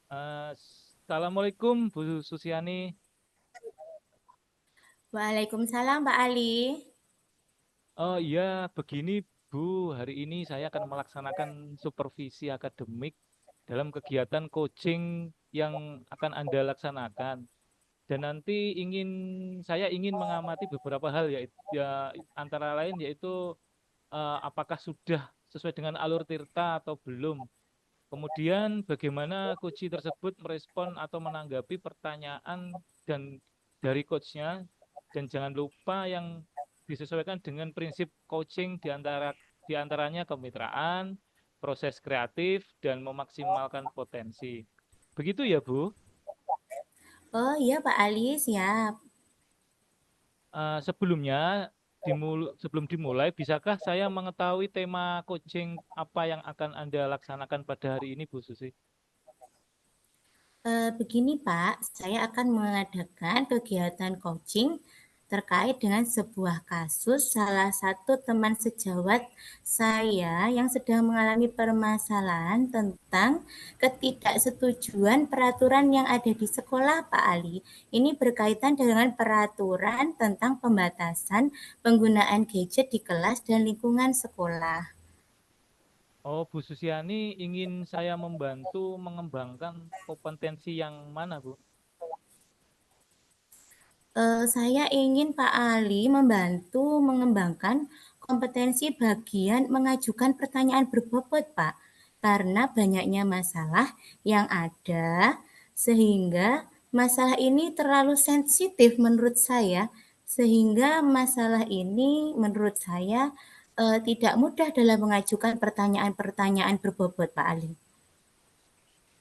Assalamualaikum Bu Susiani. Waalaikumsalam Pak Ali. Oh iya, begini Bu, hari ini saya akan melaksanakan supervisi akademik dalam kegiatan coaching yang akan Anda laksanakan. Dan nanti saya ingin mengamati beberapa hal ya antara lain yaitu apakah sudah sesuai dengan alur Tirta atau belum. Kemudian bagaimana coach tersebut merespon atau menanggapi pertanyaan dan dari coachnya, dan jangan lupa yang disesuaikan dengan prinsip coaching di antaranya kemitraan, proses kreatif dan memaksimalkan potensi. Begitu ya, Bu. Oh iya Pak Ali, siap. Sebelum dimulai, bisakah saya mengetahui tema coaching apa yang akan Anda laksanakan pada hari ini, Bu Susi? Begini Pak, saya akan mengadakan kegiatan coaching terkait dengan sebuah kasus salah satu teman sejawat saya yang sedang mengalami permasalahan tentang ketidaksetujuan peraturan yang ada di sekolah Pak Ali. Ini berkaitan dengan peraturan tentang pembatasan penggunaan gadget di kelas dan lingkungan sekolah. Oh, Bu Susiani ingin saya membantu mengembangkan kompetensi yang mana, Bu? Saya ingin Pak Ali membantu mengembangkan kompetensi bagian mengajukan pertanyaan berbobot, Pak. Karena banyaknya masalah yang ada, sehingga masalah ini terlalu sensitif menurut saya, sehingga masalah ini menurut saya tidak mudah dalam mengajukan pertanyaan-pertanyaan berbobot, Pak Ali.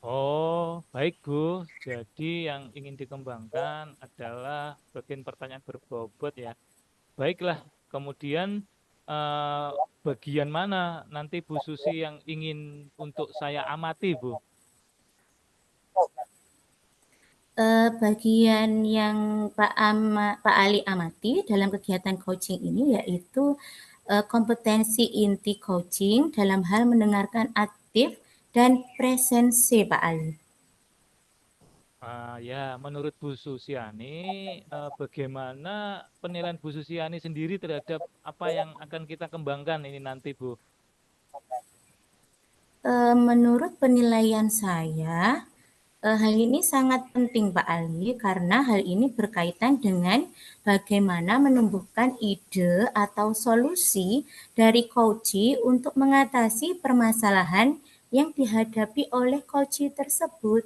Oh, baik, Bu. Jadi yang ingin dikembangkan adalah bagian pertanyaan berbobot ya. Baiklah, kemudian eh, bagian mana nanti Bu Susi yang ingin untuk saya amati, Bu? Bagian yang Pak Ali amati dalam kegiatan coaching ini yaitu kompetensi inti coaching dalam hal mendengarkan aktif dan presensi Pak Ali. Ya, menurut Bu Susiani, bagaimana penilaian Bu Susiani sendiri terhadap apa yang akan kita kembangkan ini nanti, Bu? Menurut penilaian saya, hal ini sangat penting Pak Ali karena hal ini berkaitan dengan bagaimana menumbuhkan ide atau solusi dari coach untuk mengatasi permasalahan yang dihadapi oleh coach tersebut.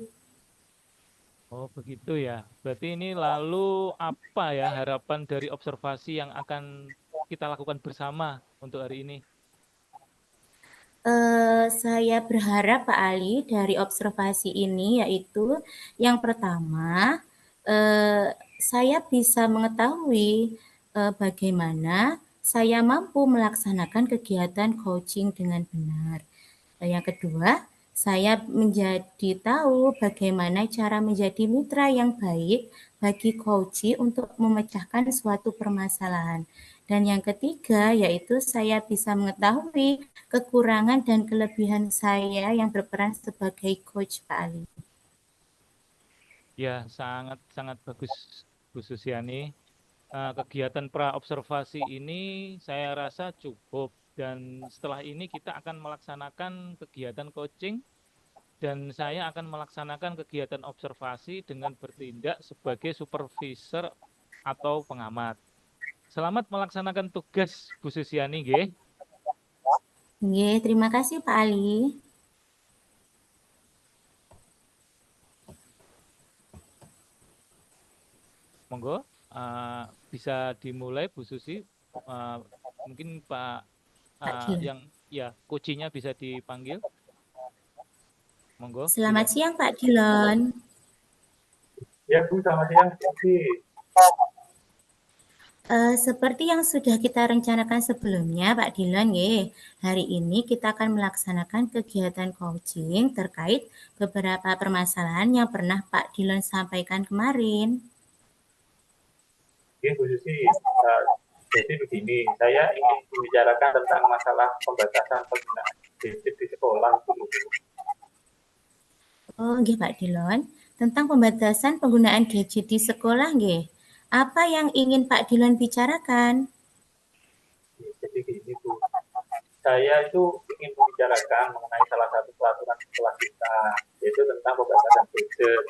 Oh, begitu ya. Berarti ini lalu apa ya harapan dari observasi yang akan kita lakukan bersama untuk hari ini? Saya berharap Pak Ali dari observasi ini yaitu yang pertama, eh, saya bisa mengetahui bagaimana saya mampu melaksanakan kegiatan coaching dengan benar. Yang kedua, saya menjadi tahu bagaimana cara menjadi mitra yang baik bagi coach untuk memecahkan suatu permasalahan. Dan yang ketiga, yaitu saya bisa mengetahui kekurangan dan kelebihan saya yang berperan sebagai coach Pak Ali. Ya, sangat sangat bagus, Bu Susiani. Kegiatan pra observasi ini saya rasa cukup, dan setelah ini kita akan melaksanakan kegiatan coaching dan saya akan melaksanakan kegiatan observasi dengan bertindak sebagai supervisor atau pengamat. Selamat melaksanakan tugas, Bu Susiani, nggih. Oke, terima kasih Pak Ali. Monggo, eh, bisa dimulai, Bu Susi. Eh, Mungkin Pak Pak Dilan. yang ya kucinya bisa dipanggil. Monggo, Selamat silakan. siang Pak Dilon. Ya, Bu, selamat siang. Oke. Seperti yang sudah kita rencanakan sebelumnya, Pak Dilon, ye, hari ini kita akan melaksanakan kegiatan coaching terkait beberapa permasalahan yang pernah Pak Dilon sampaikan kemarin. Oke, Bu Susi. Jadi begini, saya ingin membicarakan tentang masalah pembatasan penggunaan gadget di sekolah. Oh, nggih Pak Dilon, tentang pembatasan penggunaan gadget di sekolah nggih. Apa yang ingin Pak Dilon bicarakan? Jadi gini Bu, saya itu ingin membicarakan mengenai salah satu peraturan sekolah kita, yaitu tentang pembatasan gadget.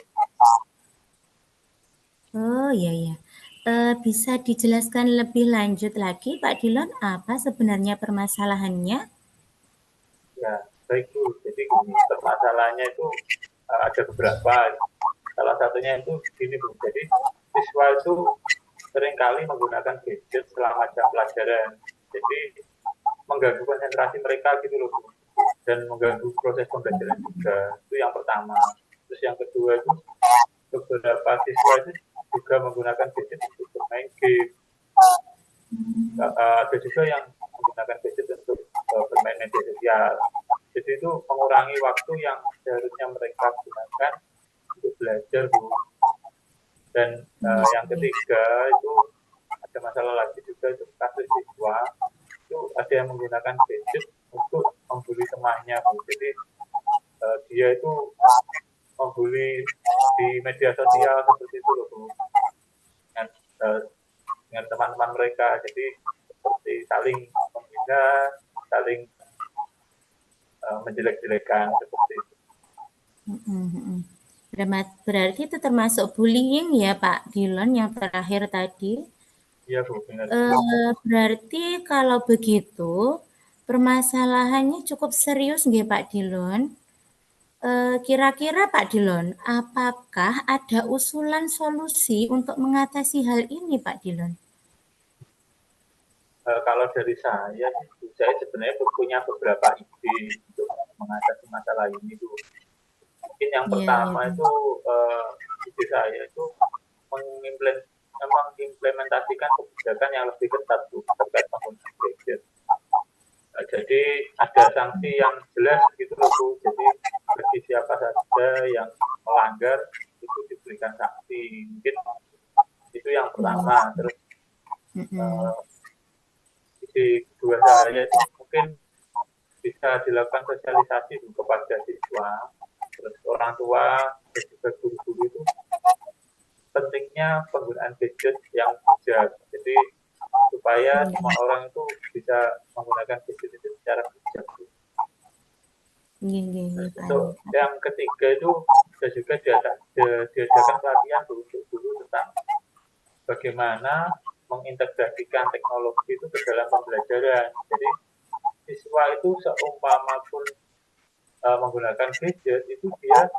Oh, iya ya. Bisa dijelaskan lebih lanjut lagi Pak Dilon, apa sebenarnya permasalahannya? Ya, baik Bu. Jadi gini, permasalahannya itu ada beberapa. Salah satunya itu gini Bu, jadi siswa itu seringkali menggunakan gadget selama jam pelajaran. Jadi mengganggu konsentrasi mereka gitu loh Bu. Dan mengganggu proses pembelajaran juga. Itu yang pertama. Terus yang kedua itu beberapa siswa itu juga menggunakan gadget untuk bermain game. Ada juga yang menggunakan gadget untuk bermain media sosial. Jadi itu mengurangi waktu yang seharusnya mereka gunakan untuk belajar Bu. Dan yang ketiga itu ada masalah lagi juga itu kasus siswa itu ada yang menggunakan gadget untuk membuli temannya Bu. Jadi dia itu membuli di media sosial seperti itu loh Bu. Dengan teman-teman mereka. Jadi seperti saling menghina, saling menjelek-jelekan seperti itu. Berarti itu termasuk bullying ya Pak Dilon yang terakhir tadi? Iya Bu, benar. Berarti kalau begitu permasalahannya cukup serius nggih Pak Dilon? Kira-kira Pak Dilon, apakah ada usulan solusi untuk mengatasi hal ini Pak Dilon? Kalau dari saya sebenarnya punya beberapa ide untuk mengatasi masalah ini Bu. Mungkin yang Iya, iya, pertama Bang. itu ide saya itu mengimplementasikan kebijakan yang lebih ketat Bu, terkait penggunaan gadget. Jadi ada sanksi yang jelas gitu loh Bu. Jadi bagi siapa saja yang melanggar itu diberikan sanksi. Mungkin itu yang pertama. Terus ide kedua saya itu mungkin bisa dilakukan sosialisasi kepada siswa, terus orang tua, dan juga guru-guru itu pentingnya penggunaan gadget yang bijak. Jadi supaya semua orang itu bisa menggunakan gadget itu secara bijak. Untuk yang ketiga itu juga diadakan pelatihan untuk guru tentang bagaimana mengintegrasikan teknologi itu ke dalam pembelajaran. Jadi siswa itu seumpama pun menggunakan gadget itu dia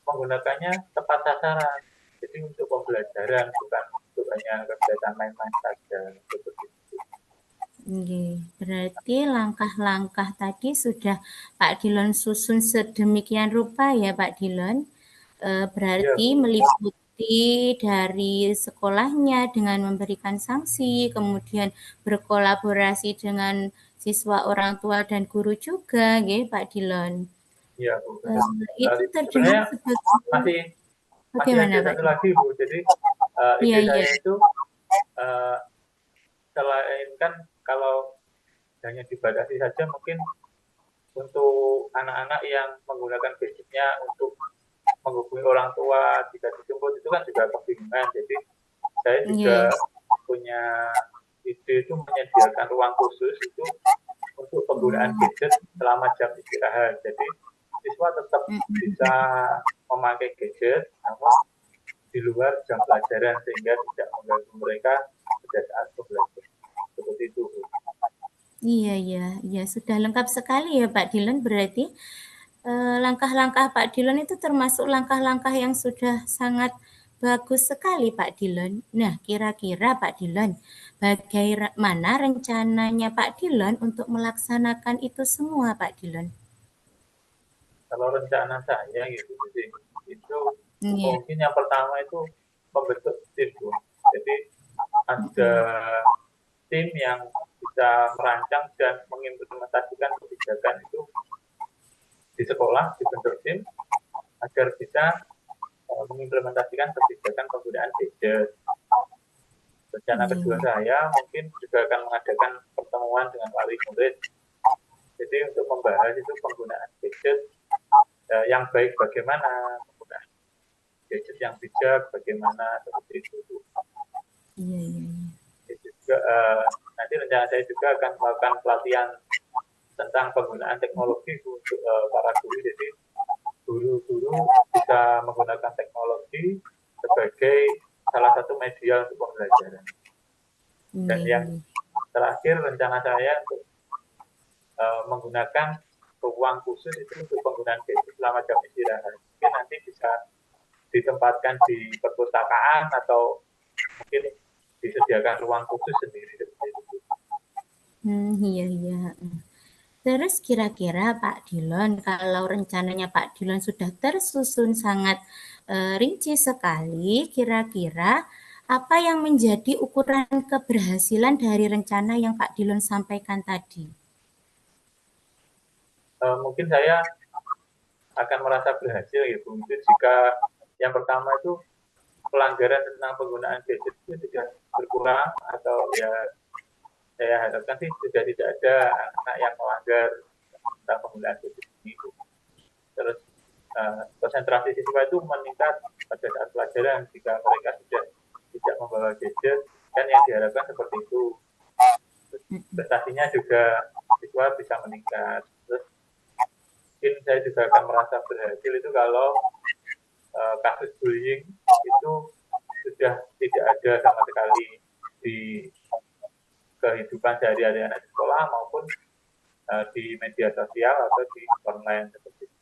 menggunakannya tepat sasaran. Jadi untuk pembelajaran bukan untuk hanya kegiatan main-main saja seperti itu. Berarti langkah-langkah tadi sudah Pak Dilon susun sedemikian rupa ya Pak Dilon. Berarti Ya, meliputi dari sekolahnya dengan memberikan sanksi, kemudian berkolaborasi dengan siswa, orang tua dan guru juga, ya Pak Dilon. ya Bu. Itu terdengar Sebenarnya sebagai masih bagaimana ada Pak satu Dilon? lagi Bu. Jadi Iya, ide iya. saya itu selain kan kalau hanya dibatasi saja mungkin untuk anak-anak yang menggunakan gadgetnya untuk menghubungi orang tua jika dijemput itu kan juga kebingungan. Jadi saya juga punya ide itu menyediakan ruang khusus itu untuk penggunaan gadget selama jam istirahat. Jadi siswa tetap bisa memakai gadget namun di luar jam pelajaran sehingga tidak mengganggu mereka pada saat belajar. Seperti itu. Iya, iya, iya, sudah lengkap sekali ya Pak Dilon. Berarti langkah-langkah Pak Dilon itu termasuk langkah-langkah yang sudah sangat bagus sekali Pak Dilon. Nah, kira-kira Pak Dilon, bagaimana rencananya Pak Dilon untuk melaksanakan itu semua Pak Dilon? Kalau rencana saya gitu sih, itu Iya. mungkin yang pertama itu membentuk tim. Jadi ada tim yang bisa merancang dan mengimplementasikan kebijakan itu di sekolah, dibentuk tim agar bisa mengimplementasikan kebijakan penggunaan gadget. Rencana kedua saya mungkin juga akan mengadakan pertemuan dengan wali murid. Jadi untuk membahas itu penggunaan gadget yang baik bagaimana, menggunakan gadget yang bijak bagaimana, seperti itu. Iya, iya, iya. Juga nanti rencana saya juga akan melakukan pelatihan tentang penggunaan teknologi untuk para guru. Jadi guru-guru bisa menggunakan teknologi sebagai salah satu media untuk pembelajaran. Dan Iya, yang iya. terakhir rencana saya untuk menggunakan ruang khusus itu untuk penggunaan gadget selama jam istirahat. Mungkin nanti bisa ditempatkan di perpustakaan atau mungkin disediakan ruang khusus sendiri seperti itu. Iya, iya. Terus kira-kira Pak Dilon, kalau rencananya Pak Dilon sudah tersusun sangat rinci sekali, kira-kira apa yang menjadi ukuran keberhasilan dari rencana yang Pak Dilon sampaikan tadi? Mungkin saya akan merasa berhasil gitu. Mungkin jika yang pertama itu pelanggaran tentang penggunaan gadget itu sudah berkurang, atau ya saya harapkan sih sudah tidak ada anak yang melanggar tentang penggunaan gadget ini. Terus konsentrasi siswa itu meningkat pada saat pelajaran jika mereka sudah tidak membawa gadget, kan yang diharapkan seperti itu. Prestasinya juga siswa bisa meningkat. Terus mungkin saya juga akan merasa berhasil itu kalau kasus bullying itu sudah tidak ada sama sekali di kehidupan sehari-hari anak di sekolah maupun di media sosial atau di online seperti itu.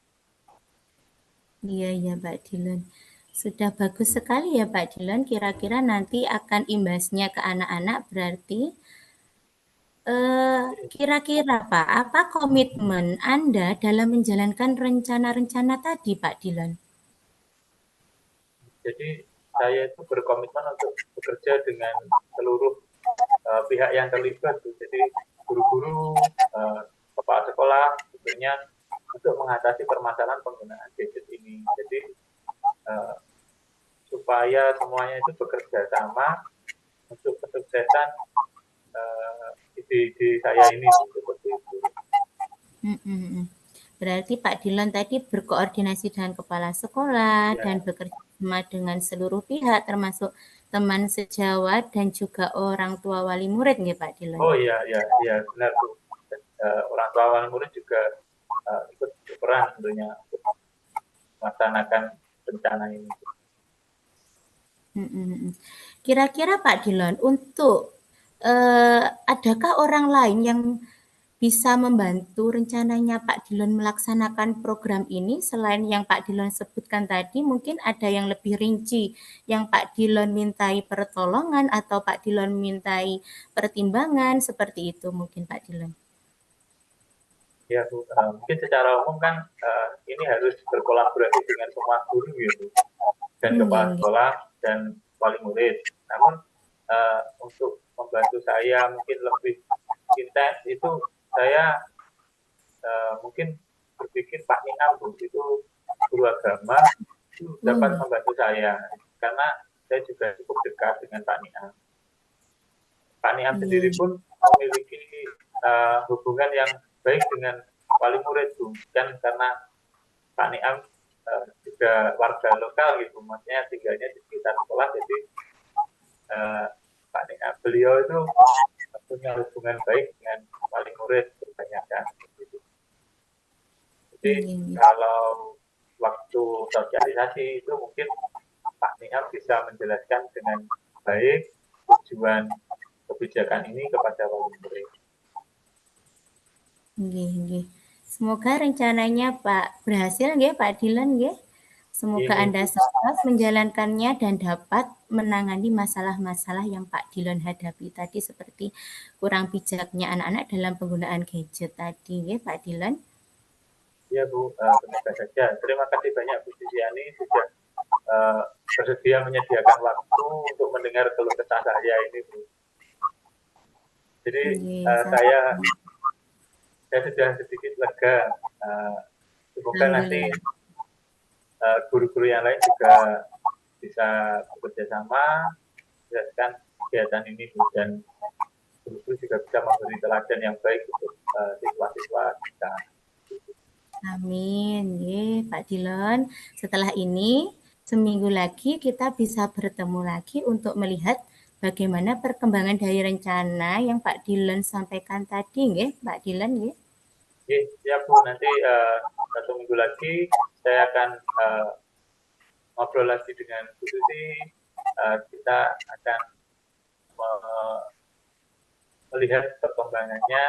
Iya, iya Pak Dilon. Sudah bagus sekali ya Pak Dilon, kira-kira nanti akan imbasnya ke anak-anak berarti kira-kira Pak, apa komitmen Anda dalam menjalankan rencana-rencana tadi Pak Dilon? Jadi saya itu berkomitmen untuk bekerja dengan seluruh pihak yang terlibat. Jadi guru-guru, kepala sekolah tentunya untuk mengatasi permasalahan penggunaan gadget ini. Jadi supaya semuanya itu bekerja sama untuk kesuksesan ide-ide saya ini seperti itu. Berarti Pak Dilon tadi berkoordinasi dengan kepala sekolah Ya. dan bekerja sama dengan seluruh pihak termasuk teman sejawat dan juga orang tua wali murid nggih Pak Dilon? Oh iya, benar tuh. Orang tua wali murid juga ikut berperan tentunya untuk melaksanakan rencana ini. Kira-kira Pak Dilon, untuk adakah orang lain yang bisa membantu rencananya Pak Dilon melaksanakan program ini selain yang Pak Dilon sebutkan tadi, mungkin ada yang lebih rinci yang Pak Dilon mintai pertolongan atau Pak Dilon mintai pertimbangan seperti itu mungkin Pak Dilon. Ya Bu, mungkin secara umum kan ini harus berkolaborasi dengan semua guru gitu, dan kepala sekolah dan wali murid. Namun untuk membantu saya mungkin lebih intens itu saya mungkin berpikir Pak Niam Bu, itu guru agama, itu dapat membantu saya karena saya juga cukup dekat dengan Pak Niam. Pak Niam sendiri pun memiliki hubungan yang baik dengan wali murid Bu, kan karena Pak Niam juga warga lokal gitu, maksudnya tinggalnya di sekitar sekolah, jadi Pak Niam beliau itu punya hubungan baik dengan wali murid kebanyakan. Jadi kalau waktu sosialisasi itu mungkin Pak Niam bisa menjelaskan dengan baik tujuan kebijakan ini kepada wali murid. Semoga rencananya Pak berhasil nggih Pak Dilon nggih. Semoga Anda sukses menjalankannya dan dapat menangani masalah-masalah yang Pak Dilon hadapi tadi seperti kurang bijaknya anak-anak dalam penggunaan gadget tadi nggih Pak Dilon. Ya Bu, semoga saja. Terima kasih banyak Bu Sisiani sudah bersedia menyediakan waktu untuk mendengar keluh kesah saya ini Bu. Jadi saya sudah sedikit lega. Semoga nanti guru-guru yang lain juga bisa bekerja sama menjelaskan kegiatan ini Bu, dan guru-guru juga bisa memberi teladan yang baik untuk siswa-siswa kita. Amin, nggih, Pak Dilon. Setelah ini, seminggu lagi kita bisa bertemu lagi untuk melihat bagaimana perkembangan dari rencana yang Pak Dilon sampaikan tadi, nggih, Pak Dilon, nggih. Oke, siap Bu. Nanti 1 minggu lagi saya akan ngobrol lagi dengan Bu Susi. Kita akan melihat perkembangannya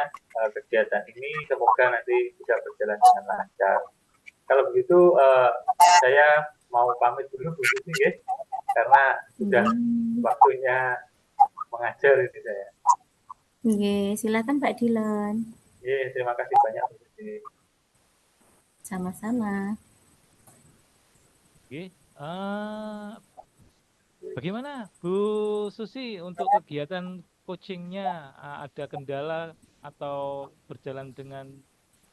kegiatan ini. Semoga nanti bisa berjalan dengan lancar. Kalau begitu saya mau pamit dulu Bu Susi, ya, karena sudah waktunya mengajar ini saya. Nggih, silakan Pak Dilon. Terima kasih banyak Bu Susi. Sama-sama. Oke. Bagaimana Bu Susi untuk kegiatan coachingnya? Ada kendala atau berjalan dengan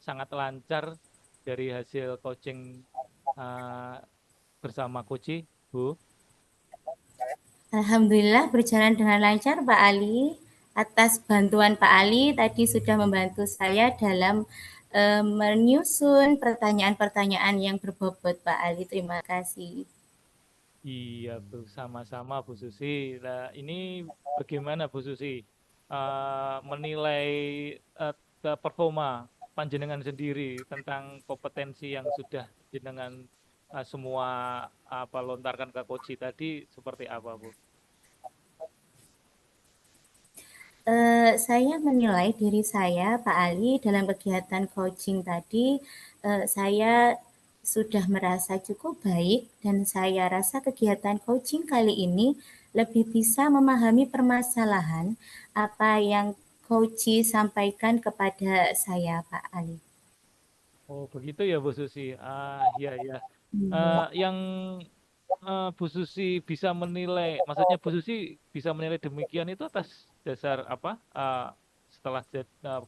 sangat lancar dari hasil coaching bersama Koci, Bu? Alhamdulillah berjalan dengan lancar Pak Ali. Atas bantuan Pak Ali tadi sudah membantu saya dalam menyusun pertanyaan-pertanyaan yang berbobot Pak Ali. Terima kasih. Iya, Bu, sama-sama Bu Susi. Nah, ini bagaimana Bu Susi menilai performa panjenengan sendiri tentang kompetensi yang sudah jenengan semua lontarkan ke Koci tadi seperti apa, Bu? Saya menilai diri saya, Pak Ali, dalam kegiatan coaching tadi, saya sudah merasa cukup baik dan saya rasa kegiatan coaching kali ini lebih bisa memahami permasalahan apa yang coach sampaikan kepada saya, Pak Ali. Oh, begitu ya, Bu Susi. Iya, iya. Iya. Yang Bu Susi bisa menilai, maksudnya Bu Susi bisa menilai demikian itu atas dasar apa? Setelah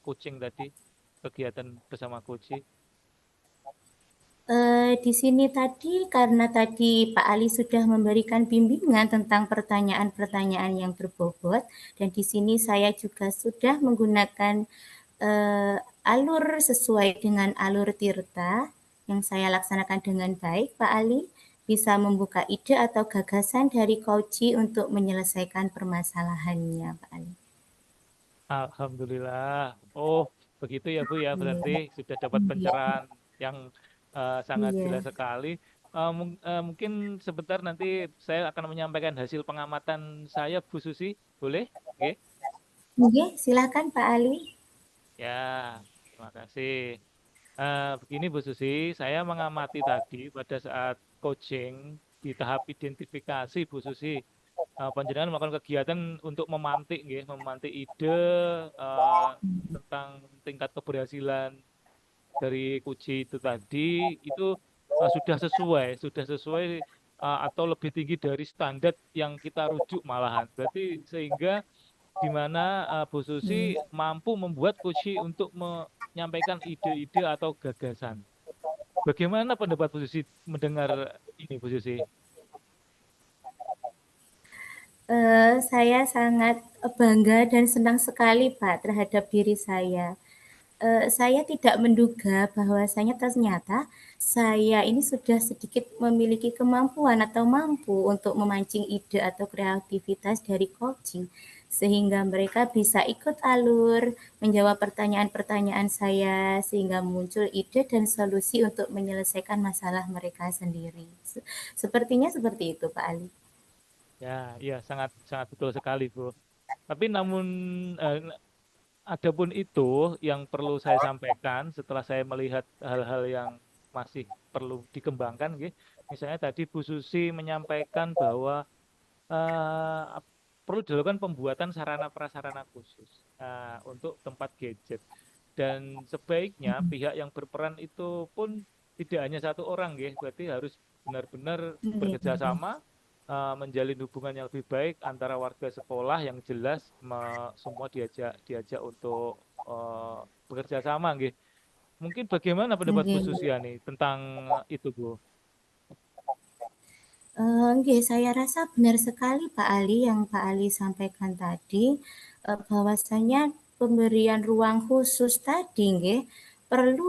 coaching tadi, kegiatan bersama coach. Di sini tadi karena tadi Pak Ali sudah memberikan bimbingan tentang pertanyaan-pertanyaan yang berbobot dan di sini saya juga sudah menggunakan alur sesuai dengan alur Tirta yang saya laksanakan dengan baik, Pak Ali bisa membuka ide atau gagasan dari coach untuk menyelesaikan permasalahannya, Pak Ali. Alhamdulillah. Oh, begitu ya Bu ya. Berarti sudah dapat Iya, pencerahan yang sangat iya. jelas sekali. Mungkin sebentar nanti saya akan menyampaikan hasil pengamatan saya, Bu Susi. Boleh? Oke. Oke, silakan Pak Ali. Ya, terima kasih. Begini Bu Susi, saya mengamati tadi pada saat coaching di tahap identifikasi Bu Susi, panjenengan melakukan kegiatan untuk memantik, nggih, memantik ide tentang tingkat keberhasilan dari kunci itu tadi, itu sudah sesuai atau lebih tinggi dari standar yang kita rujuk malahan. Berarti sehingga di mana Bu Susi mampu membuat kunci untuk menyampaikan ide-ide atau gagasan. Bagaimana pendapat Bu Susi mendengar ini, Bu Susi? Saya sangat bangga dan senang sekali Pak terhadap diri saya. Saya tidak menduga bahwasanya ternyata saya ini sudah sedikit memiliki kemampuan atau mampu untuk memancing ide atau kreativitas dari coaching sehingga mereka bisa ikut alur, menjawab pertanyaan-pertanyaan saya sehingga muncul ide dan solusi untuk menyelesaikan masalah mereka sendiri. Sepertinya seperti itu Pak Ali. Ya, iya sangat sangat betul sekali, Bu. Tapi namun eh, adapun itu yang perlu saya sampaikan setelah saya melihat hal-hal yang masih perlu dikembangkan, gitu. Misalnya tadi Bu Susi menyampaikan bahwa eh, perlu dilakukan pembuatan sarana prasarana khusus untuk tempat gadget. Dan sebaiknya pihak yang berperan itu pun tidak hanya satu orang, ya. Berarti harus benar-benar bekerja sama, menjalin hubungan yang lebih baik antara warga sekolah yang jelas semua diajak diajak untuk bekerja sama, gitu. Mungkin bagaimana pendapat Bu Nggih. Susiani tentang itu, Bu? Nggih, saya rasa benar sekali Pak Ali yang Pak Ali sampaikan tadi, bahwasanya pemberian ruang khusus tadi nggih,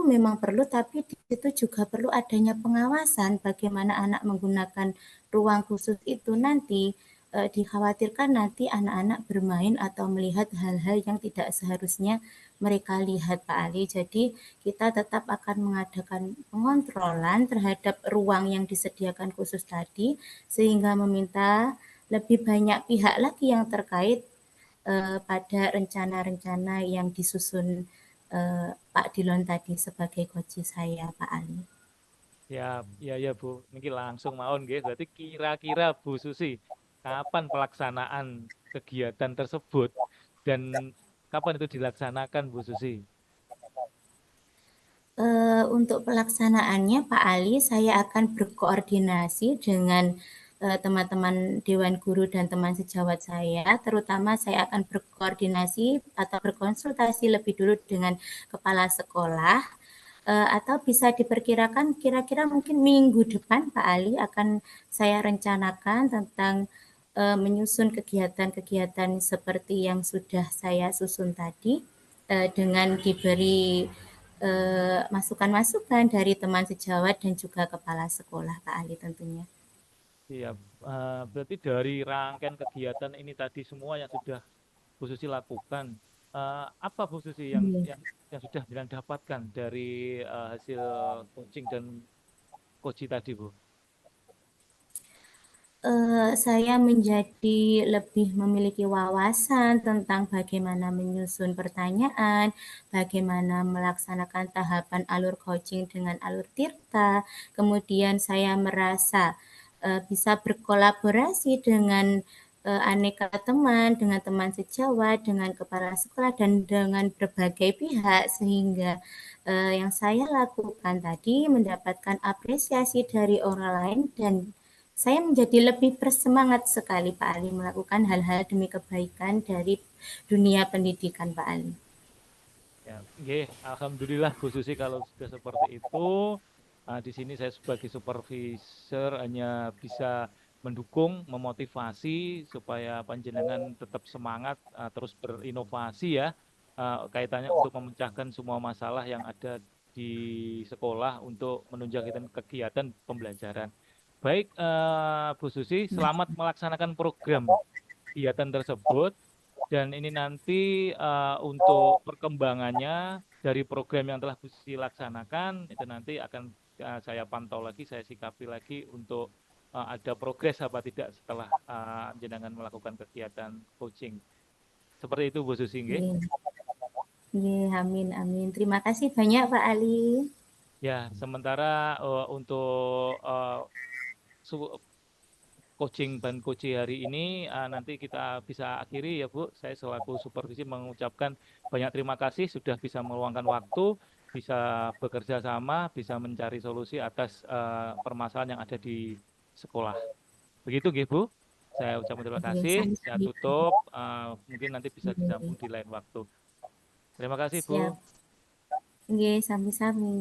memang perlu, tapi di situ juga perlu adanya pengawasan bagaimana anak menggunakan ruang khusus itu nanti. Dikhawatirkan nanti anak-anak bermain atau melihat hal-hal yang tidak seharusnya mereka lihat, Pak Ali. Jadi kita tetap akan mengadakan pengontrolan terhadap ruang yang disediakan khusus tadi, sehingga meminta lebih banyak pihak lagi yang terkait pada rencana-rencana yang disusun Pak Dilon tadi sebagai coach saya, Pak Ali. Ya, ya Bu. Niki langsung mawon nggih. Berarti kira-kira Bu Susi, kapan pelaksanaan kegiatan tersebut dan kapan itu dilaksanakan Bu Susi? Untuk pelaksanaannya Pak Ali, saya akan berkoordinasi dengan teman-teman Dewan Guru dan teman sejawat saya, terutama saya akan berkoordinasi atau berkonsultasi lebih dulu dengan kepala sekolah, atau bisa diperkirakan kira-kira mungkin minggu depan Pak Ali akan saya rencanakan tentang menyusun kegiatan-kegiatan seperti yang sudah saya susun tadi, dengan diberi masukan-masukan dari teman sejawat dan juga kepala sekolah Pak Ali tentunya. Siap. Berarti dari rangkaian kegiatan ini tadi semua yang sudah Bu Susi lakukan, apa Bu Susi yang Iya. yang sudah Dilan dapatkan dari hasil coaching dan coaching tadi Bu? Saya menjadi lebih memiliki wawasan tentang bagaimana menyusun pertanyaan, bagaimana melaksanakan tahapan alur coaching dengan alur tirta. Kemudian saya merasa bisa berkolaborasi dengan aneka teman, dengan teman sejawat, dengan kepala sekolah, dan dengan berbagai pihak, sehingga yang saya lakukan tadi mendapatkan apresiasi dari orang lain dan saya menjadi lebih bersemangat sekali Pak Ali melakukan hal-hal demi kebaikan dari dunia pendidikan Pak Ali. Ya, nggih, alhamdulillah Bu Susi kalau sudah seperti itu. Di sini saya sebagai supervisor hanya bisa mendukung, memotivasi supaya panjenengan tetap semangat, terus berinovasi ya, kaitannya untuk memecahkan semua masalah yang ada di sekolah untuk menunjang kegiatan pembelajaran. Baik, Bu Susi, selamat melaksanakan program kegiatan tersebut. Dan ini nanti untuk perkembangannya dari program yang telah dilaksanakan, itu nanti akan saya pantau lagi, saya sikapi lagi untuk ada progres apa tidak setelah jenengan melakukan kegiatan coaching. Seperti itu Bu Susi, nggih. Amin, amin. Terima kasih banyak Pak Ali. Ya, sementara untuk coaching dan coaching hari ini nanti kita bisa akhiri ya Bu. Saya selaku supervisi mengucapkan banyak terima kasih sudah bisa meluangkan waktu, bisa bekerja sama, bisa mencari solusi atas permasalahan yang ada di sekolah. Begitu nggih Bu. Saya ucapkan terima kasih. Saya Sami-sami. tutup. Mungkin nanti bisa disambung di lain waktu. Terima kasih Bu. Siap. Sami-sami.